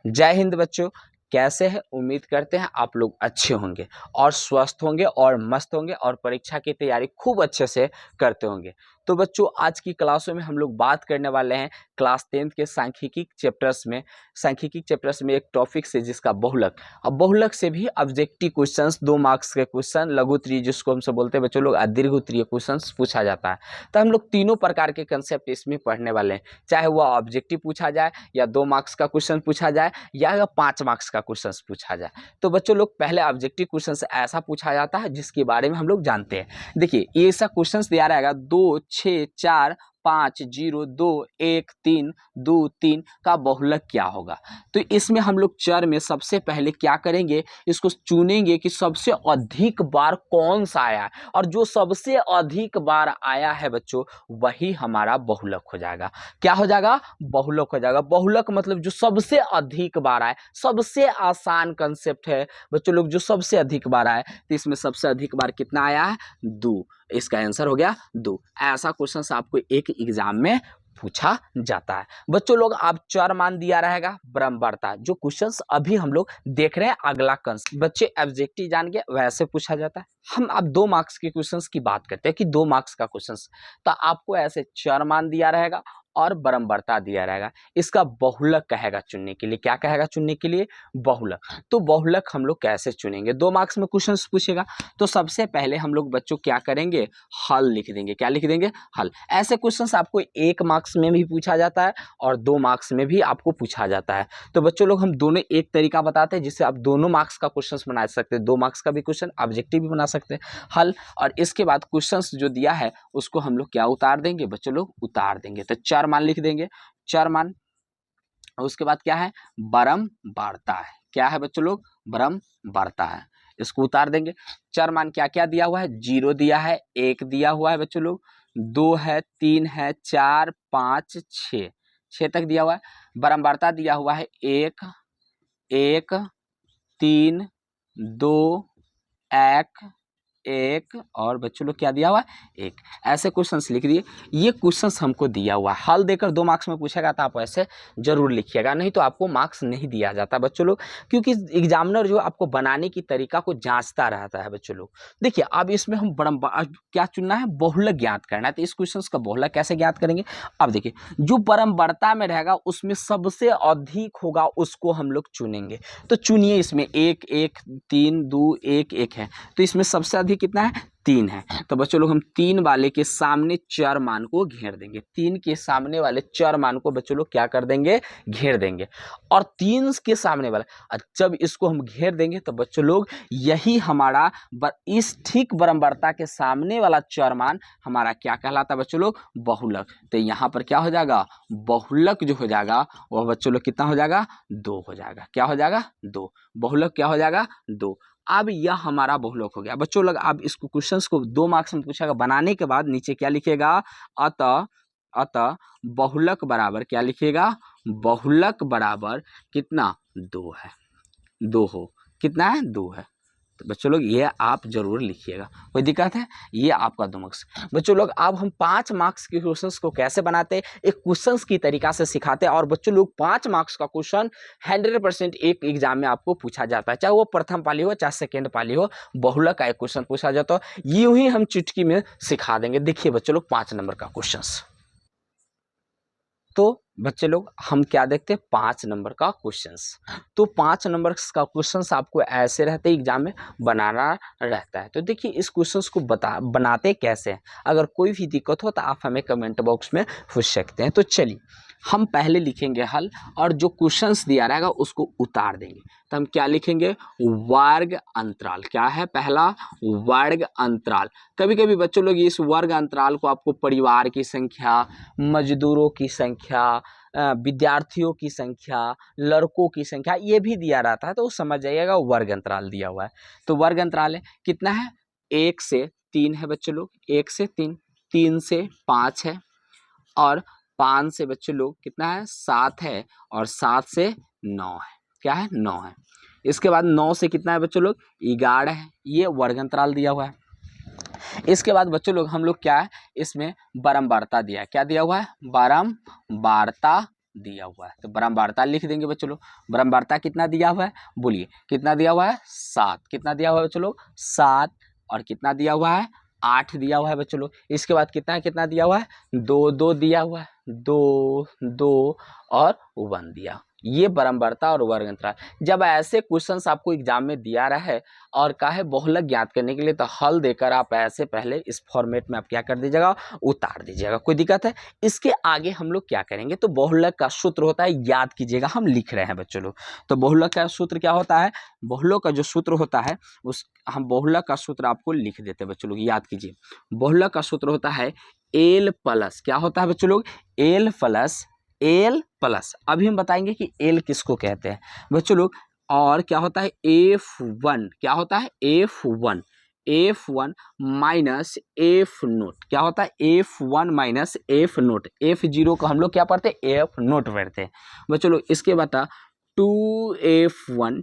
जय हिंद बच्चों, कैसे हैं? उम्मीद करते हैं आप लोग अच्छे होंगे और स्वस्थ होंगे और मस्त होंगे और परीक्षा की तैयारी खूब अच्छे से करते होंगे। तो बच्चों, आज की क्लासों में हम लोग बात करने वाले हैं क्लास 10th के सांख्यिकी चैप्टर्स में एक टॉपिक से जिसका बहुलक। अब बहुलक से भी ऑब्जेक्टिव क्वेश्चंस, 2 मार्क्स के क्वेश्चन, लघु उत्तरीय जिसको हमसे बोलते हैं बच्चों लोग, दीर्घ उत्तरीय क्वेश्चंस पूछा जाता है। तो हम लोग तीनों प्रकार के कंसेप्ट इसमें पढ़ने वाले हैं, चाहे वह ऑब्जेक्टिव पूछा जाए या 2 मार्क्स का क्वेश्चन पूछा जाए या 5 मार्क्स का क्वेश्चन पूछा जाए। तो बच्चों लोग, पहले ऑब्जेक्टिव क्वेश्चन ऐसा पूछा जाता है जिसके बारे में हम लोग जानते हैं। देखिए, ये ऐसा क्वेश्चन दिया रहेगा 2, 6, 4, 5, 0, 2, 1, 3, 2, 3 का बहुलक क्या होगा। तो इसमें हम लोग चर में सबसे पहले क्या करेंगे, इसको चुनेंगे कि सबसे अधिक बार कौन सा आया है, और जो सबसे अधिक बार आया है बच्चों, वही हमारा बहुलक हो जाएगा। क्या हो जाएगा? बहुलक हो जाएगा। बहुलक मतलब जो सबसे अधिक बार आए। सबसे आसान कंसेप्ट है बच्चों लोग, जो सबसे अधिक बार आए। तो इसमें सबसे अधिक बार कितना आया है? 2। इसका आंसर हो गया 2। ऐसा क्वेश्चन आपको एक एग्जाम में पूछा जाता है। बच्चों लोग, आप चर मान दिया रहेगा बराबरता, जो क्वेश्चंस अभी हम लोग देख रहे हैं अगला कंसेप्ट। बच्चे ऑब्जेक्टिव जान गए, वैसे पूछा जाता है। हम अब 2 मार्क्स के क्वेश्चंस की बात करते हैं कि 2 मार्क्स का क्वेश्चंस, तो आपको ऐसे चर मान दिया रहेगा और बराबरता दिया रहेगा। इसका बहुलक कहेगा चुनने के लिए। क्या कहेगा चुनने के लिए? बहुलक। तो बहुलक हम लोग कैसे चुनेंगे? 2 मार्क्स में क्वेश्चन पूछेगा, तो सबसे पहले हम लोग बच्चों क्या करेंगे, हल लिख देंगे। क्या लिख देंगे? हल। ऐसे क्वेश्चन आपको 1 मार्क्स में भी पूछा जाता है और 2 मार्क्स में भी आपको पूछा जाता है। तो बच्चों लोग, हम दोनों एक तरीका बताते हैं जिससे आप दोनों मार्क्स का क्वेश्चन बना सकते हैं। 2 मार्क्स का भी क्वेश्चन, ऑब्जेक्टिव भी बना सकते हैं, हल। और इसके बाद क्वेश्चन जो दिया है उसको हम लोग क्या उतार देंगे बच्चों लोग? उतार देंगे। तो 4 मान लिख देंगे, 4 मान। और उसके बाद क्या है? बराबरता है। क्या है बच्चों लोग? बराबरता है। इसको उतार देंगे। 4 मान क्या क्या दिया हुआ है? 0 दिया है, 1 दिया हुआ है बच्चों लोग, 2 है, 3 है, 4, 5, 6, 6 तक दिया हुआ है। बराबरता दिया हुआ है 1, 1, 3, 2, 1, 1, और बच्चों लोग क्या दिया हुआ है? 1। ऐसे क्वेश्चंस लिख दिए। ये क्वेश्चंस हमको दिया हुआ है, हल देकर 2 मार्क्स में पूछेगा तो आप ऐसे जरूर लिखिएगा, नहीं तो आपको मार्क्स नहीं दिया जाता बच्चों लोग, क्योंकि एग्जामिनर जो आपको बनाने की तरीका को जांचता रहता है बच्चों लोग। देखिए, अब इसमें हम क्या चुनना है? बहुलक ज्ञात करना है। तो इस क्वेश्चन का बहुलक कैसे ज्ञात करेंगे? अब देखिए, जो बराबरता में रहेगा उसमें सबसे अधिक होगा उसको हम लोग चुनेंगे। तो चुनिए, इसमें 1, 1, 3, 2, 1, 1 है, तो इसमें सबसे अधिक कितना है? 3 है। तो बच्चों लोग, हम 3 वाले के सामने चर मान को घेर देंगे। 3 के सामने वाले चर मान को बच्चों लोग क्या कर देंगे? घेर देंगे। और 3 के सामने वाला, जब इसको हम घेर देंगे तो बच्चों लोग, यही हमारा इस ठीक बराबरता के सामने वाला चर मान हमारा क्या कहलाता है बच्चों लोग? बहुलक। तो यहाँ पर क्या हो जाएगा? बहुलक जो हो जाएगा वह बच्चों लोग कितना हो जाएगा? 2 हो जाएगा। क्या हो जाएगा? 2। बहुलक क्या हो जाएगा? 2। अब यह हमारा बहुलक हो गया बच्चों लोग। अब इसको क्वेश्चंस को 2 मार्क्स में पूछेगा, बनाने के बाद नीचे क्या लिखेगा? अतः बहुलक बराबर क्या लिखेगा? बहुलक बराबर कितना? 2 है। 2 हो, कितना है? 2 है। तो बच्चों लोग, ये आप जरूर लिखिएगा, कोई दिक्कत है? ये आपका 2 मार्क्स। बच्चों लोग, अब हम 5 मार्क्स के क्वेश्चंस को कैसे बनाते हैं, एक क्वेश्चंस की तरीका से सिखाते हैं। और बच्चों लोग, 5 मार्क्स का क्वेश्चन 100% एक एग्जाम में आपको पूछा जाता है, चाहे वो प्रथम पाली हो चाहे सेकेंड पाली हो, बहुलक का एक क्वेश्चन पूछा जाता है। यूं ही हम चुटकी में सिखा देंगे। देखिए बच्चों लोग, 5 नंबर का क्वेश्चन। तो बच्चे लोग, हम क्या देखते हैं? 5 नंबर का क्वेश्चंस। तो 5 नंबर का क्वेश्चंस आपको ऐसे रहते हैं, एग्जाम में बनाना रहता है। तो देखिए, इस क्वेश्चंस को बनाते कैसे हैं, अगर कोई भी दिक्कत हो तो आप हमें कमेंट बॉक्स में पूछ सकते हैं। तो चलिए, हम पहले लिखेंगे हल, और जो क्वेश्चंस दिया रहेगा उसको उतार देंगे। तो हम क्या लिखेंगे? वर्ग अंतराल। क्या है? पहला, वर्ग अंतराल। कभी कभी बच्चों लोग इस वर्ग अंतराल को आपको परिवार की संख्या, मजदूरों की संख्या, विद्यार्थियों की संख्या, लड़कों की संख्या, ये भी दिया रहता है, तो समझ जाइएगा वर्ग अंतराल दिया हुआ है। तो वर्ग अंतराल है, कितना है? 1 से 3 है बच्चों लोग, 1 से 3, 3 से 5 है, और 5 से बच्चों लोग कितना है? 7 है, और 7 से 9 है। क्या है? 9 है। इसके बाद 9 से कितना है बच्चों लोग? 11 है। ये वर्ग अंतराल दिया हुआ है। इसके बाद बच्चों लोग, हम लोग क्या है, इसमें बराबरता दिया है। क्या दिया हुआ है? बराबरता दिया हुआ है। तो बारंबारता लिख देंगे बच्चों लोग। बारंबारता कितना दिया हुआ है, बोलिए कितना दिया हुआ है, 7। कितना दिया हुआ है बच्चों लोग, 7। और कितना दिया हुआ है, 8 दिया हुआ है बच्चों लोग। इसके बाद कितना है, कितना दिया हुआ है, 2 2 दिया हुआ है, 2 2 और 1 दिया। ये बारंबारता और वर्ग अंतराल। जब ऐसे क्वेश्चंस आपको एग्जाम में दिया रहा है और कहा है बहुलक ज्ञात करने के लिए, तो हल देकर आप ऐसे पहले इस फॉर्मेट में आप क्या कर दीजिएगा, उतार दीजिएगा। कोई दिक्कत है। इसके आगे हम लोग क्या करेंगे, तो बहुलक का सूत्र होता है, याद कीजिएगा, हम लिख रहे हैं बच्चों लोग। तो बहुलक का सूत्र क्या होता है, बहुलक का जो सूत्र होता है उस हम बहुलक का सूत्र आपको लिख देते हैं बच्चों लोग, याद कीजिए। बहुलक का सूत्र होता है एल प्लस, क्या होता है बच्चों लोग, एल प्लस, एल प्लस। अभी हम बताएंगे कि एल किसको कहते हैं बच्चों लोग। और क्या होता है, F1, क्या होता है, F1 माइनस एफ नोट। क्या होता है, F1 minus F note. F0 को हम लोग क्या पढ़ते हैं, एफ नोट पढ़ते हैं बच्चों लोग। इसके बाद 2F1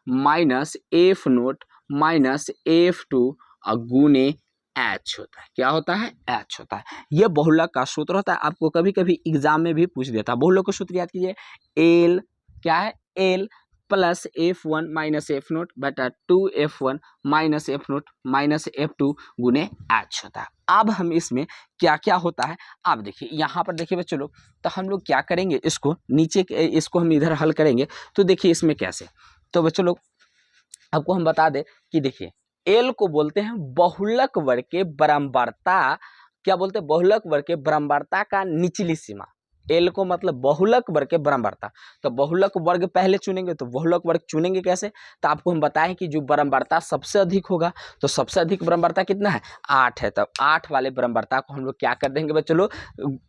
minus F note minus F2 गुने एच होता है। क्या होता है, एच होता है। यह बहुलक का सूत्र होता है। आपको कभी कभी एग्जाम में भी पूछ देता है। बहुलक का सूत्र याद कीजिए, एल क्या है, L plus F1 minus F note बटा 2F1 minus F note minus F2 गुने एच होता है। अब हम इसमें क्या क्या होता है, आप देखिए यहाँ पर देखिए बच्चों लोग। तो हम लोग क्या करेंगे, इसको नीचे इसको हम इधर हल करेंगे। तो देखिए इसमें कैसे, तो बच्चों लोग आपको हम बता दें कि देखिए एल को बोलते हैं बहुलक वर्ग के बारंबारता। क्या बोलते हैं, बहुलक वर्ग के बारंबारता का निचली सीमा। एल को मतलब बहुलक वर्ग के बारंबारता। तो बहुलक वर्ग पहले चुनेंगे, तो बहुलक वर्ग चुनेंगे कैसे, तो आपको हम बताएं कि जो बारंबारता सबसे अधिक होगा, तो सबसे अधिक बारंबारता कितना है, 8 है। तब 8 वाले बारंबारता को हम लोग क्या कर देंगे बच्चों लोग,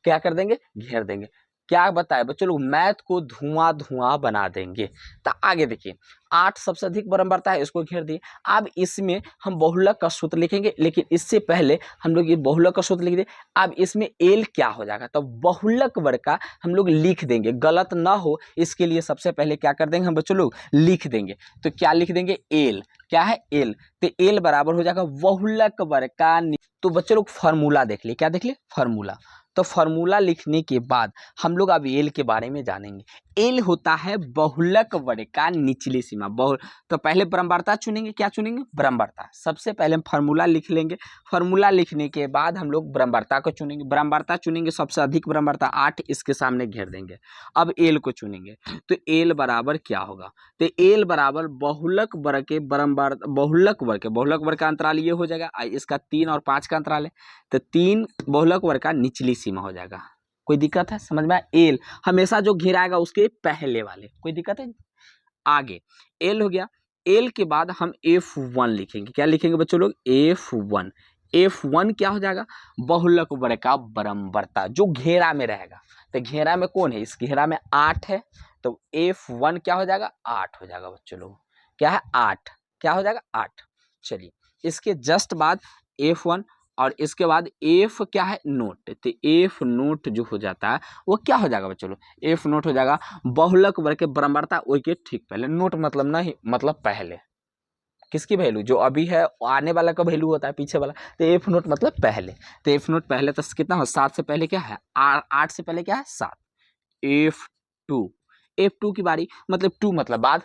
क्या कर देंगे, घेर देंगे। क्या बताए बच्चों लोग, मैथ को धुआं धुआं बना देंगे। तो आगे देखिए 8 सबसे अधिक बारंबारता है, इसको घेर दिए। अब इसमें हम बहुलक का सूत्र लिखेंगे, लेकिन इससे पहले हम लोग ये बहुलक का सूत्र लिख दें। अब इसमें एल क्या हो जाएगा, तो बहुलक वर्ग का हम लोग लिख देंगे, गलत ना हो इसके लिए सबसे पहले क्या कर देंगे हम बच्चों लोग, लिख देंगे। तो क्या लिख देंगे, एल क्या है, एल। तो एल बराबर हो जाएगा बहुलक वर्ग का। तो बच्चों लोग फार्मूला देख लिए, क्या देख लिए, फार्मूला। तो फार्मूला लिखने के बाद हम लोग अब एल के बारे में जानेंगे। एल होता है बहुलक वर्ग का निचली सीमा। तो पहले बारंबारता चुनेंगे, क्या चुनेंगे, बारंबारता। सबसे पहले हम फार्मूला लिख लेंगे। फार्मूला लिखने के बाद हम लोग बारंबारता को चुनेंगे। बारंबारता चुनेंगे, सबसे अधिक बारंबारता 8, इसके सामने घेर देंगे। अब एल को चुनेंगे, तो एल बराबर क्या होगा, तो एल बराबर बहुलक वर्ग के बारंबार, बहुलक वर्ग का अंतराल ये हो जाएगा, इसका 3 और 5 का अंतराल है। तो 3 बहुलक वर्ग का निचली सीमा हो जाएगा। कोई दिक्कत है, समझ में आया। एल हमेशा जो घेराएगा उसके पहले वाले, कोई दिक्कत है। आगे एल हो गया। एल के बाद हम F1 लिखेंगे। क्या लिखेंगे बच्चों लोग, F1। F1 क्या हो जाएगा, बहुलक वर्ग का बारंबारता जो घेरा में रहेगा। तो घेरा में कौन है, इस घेरा में 8 है। तो F1 क्या हो जाएगा, 8 हो जाएगा बच्चों लोग। क्या है, 8। क्या हो जाएगा, 8। चलिए इसके जस्ट बाद F1 और इसके बाद एफ क्या है, नोट। तो एफ नोट जो हो जाता है वो क्या हो जाएगा बच्चों लोग, एफ नोट हो जाएगा बहुलक वर्ग के बारंबारता वही के ठीक पहले। नोट मतलब नहीं, मतलब पहले, किसकी वैल्यू, जो अभी है आने वाला का वैल्यू होता है पीछे वाला। तो एफ नोट मतलब पहले। तो एफ नोट पहले तो कितना हो, 7 से पहले क्या है, 8 से पहले क्या है, 7। F2, F2 की बारी, मतलब 2 मतलब बाद,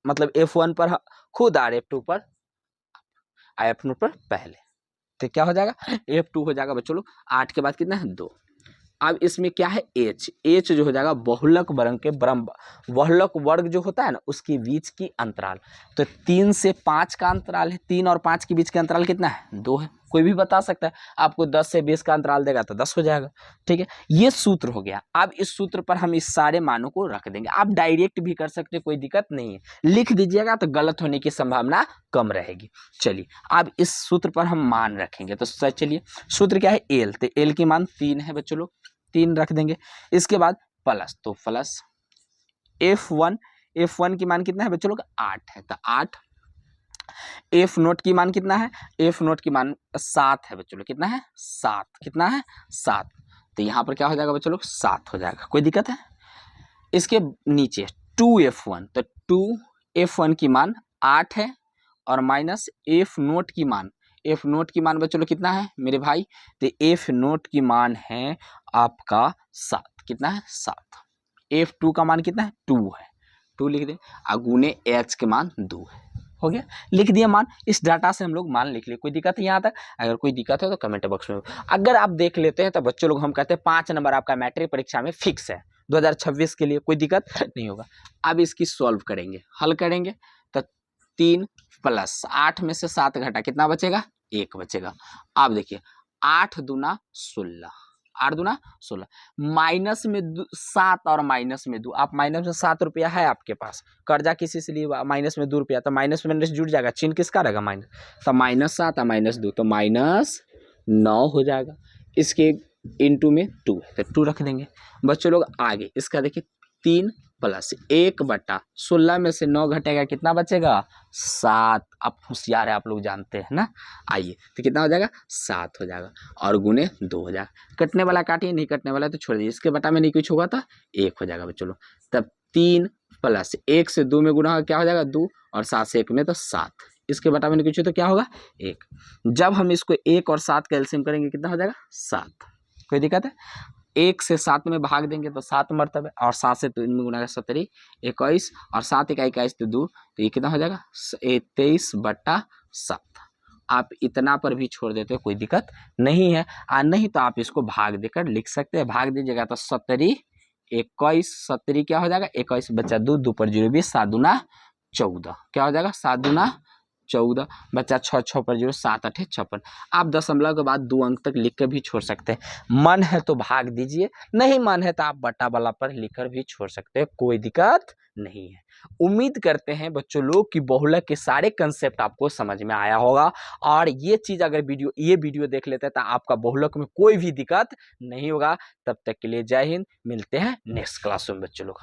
मतलब F1 पर खुद और F2 पर, F नोट पर पहले। तो क्या हो जाएगा, F2 हो जाएगा बच्चों लोग। 8 के बाद कितना है, 2। अब इसमें क्या है, एच जो हो जाएगा बहुलक वर्ग के बहुलक वर्ग जो होता है ना उसके बीच की अंतराल। तो 3 से 5 का अंतराल है, 3 और 5 के बीच का अंतराल कितना है, 2 है। कोई भी बता सकता है, आपको 10 से 20 का अंतराल देगा तो 10 हो जाएगा। ठीक है, ये सूत्र हो गया। अब इस सूत्र पर हम इस सारे मानों को रख देंगे। आप डायरेक्ट भी कर सकते हैं, कोई दिक्कत नहीं है, लिख दीजिएगा तो गलत होने की संभावना कम रहेगी। चलिए अब इस सूत्र पर हम मान रखेंगे। तो चलिए सूत्र क्या है, एल। तो एल की मान 3 है बच्चों लोग, 3 रख देंगे। इसके बाद प्लस, तो प्लस F1 की मान कितना है बच्चों लोग, 8 है। तो 8। एफ नोट की मान कितना है, एफ नोट की मान 7 है बच्चों लोग। कितना है, 7। कितना है, 7। तो यहाँ पर क्या हो जाएगा बच्चों लोग, 7 हो जाएगा। कोई दिक्कत है। इसके नीचे 2F1, तो 2F1 की मान 8 है और माइनस एफ नोट की मान, एफ नोट की मान बच्चों लोग कितना है मेरे भाई, तो एफ नोट की मान है आपका 7। कितना है 7। F2 का मान कितना है 2 है, 2 लिख दें, गुने H के मान 2 है, हो गया, लिख दिया मान। इस डाटा से हम लोग मान लिख लिए। कोई दिक्कत है यहाँ तक? अगर कोई दिक्कत है तो कमेंट बॉक्स में। अगर आप देख लेते हैं तो बच्चों लोग हम कहते हैं 5 नंबर आपका मैट्रिक परीक्षा में फिक्स है 2026 के लिए, कोई दिक्कत नहीं होगा। अब इसकी सॉल्व करेंगे, हल करेंगे तो 3 + 8 में से 7 घटा कितना बचेगा? 1 बचेगा। अब देखिए 8 दूना 16, 8 दूना 16, माइनस में 7 और माइनस में 2, आप माइनस में 7 रुपया है आपके पास, कर्जा किसी से लिए माइनस में 2 रुपया, तो माइनस में जुड़ जाएगा, चिन्ह किसका रहेगा? माइनस, तो -7 और -2 तो -9 हो जाएगा। इसके इंटू में 2 है तो 2 रख देंगे। बच्चों लोग आगे इसका देखिए 3 + 1/16 में से 9 घटेगा कितना बचेगा? 7। आप होशियार है, आप लोग जानते हैं ना। आइए तो कितना हो जाएगा? 7 हो जाएगा और गुने 2 हो जाएगा। कटने वाला काटिए, नहीं कटने वाला तो छोड़ दीजिए। इसके बटा में नहीं कुछ होगा तो 1 हो जाएगा बच्चों लोग। तब 3 + 1 से 2 में गुना क्या हो जाएगा? 2, और 7 से 1 में तो 7। इसके बटा में नहीं कुछ हो तो क्या होगा? 1। जब हम इसको 1 और 7 का एलसीएम करेंगे कितना हो जाएगा? 7। कोई दिक्कत है? 1 से 7 में भाग देंगे तो 7 मरतबे, और 7 से 3 में गुना 17 21, और 7 × 1 21 तो 2, तो ये कितना हो जाएगा? 23/7। आप इतना पर भी छोड़ देते हो, कोई दिक्कत नहीं है। नहीं तो आप इसको भाग देकर लिख सकते हैं। भाग दीजिएगा तो 17 21, 17 क्या हो जाएगा? 21 बचा 2, 2 पर 0 20, 7 दूना 14 क्या हो जाएगा? 7 दूना 14 बचा 6, 6 पर 0, 7 8 56। आप दशमलव के बाद 2 अंक तक लिख कर भी छोड़ सकते हैं। मन है तो भाग दीजिए, नहीं मन है तो आप बटा वाला पर लिख कर भी छोड़ सकते हैं, कोई दिक्कत नहीं है। उम्मीद करते हैं बच्चों लोग कि बहुलक के सारे कंसेप्ट आपको समझ में आया होगा, और ये चीज अगर ये वीडियो देख लेते हैं तो आपका बहुलक में कोई भी दिक्कत नहीं होगा। तब तक के लिए जय हिंद, मिलते हैं नेक्स्ट क्लास में बच्चों लोग।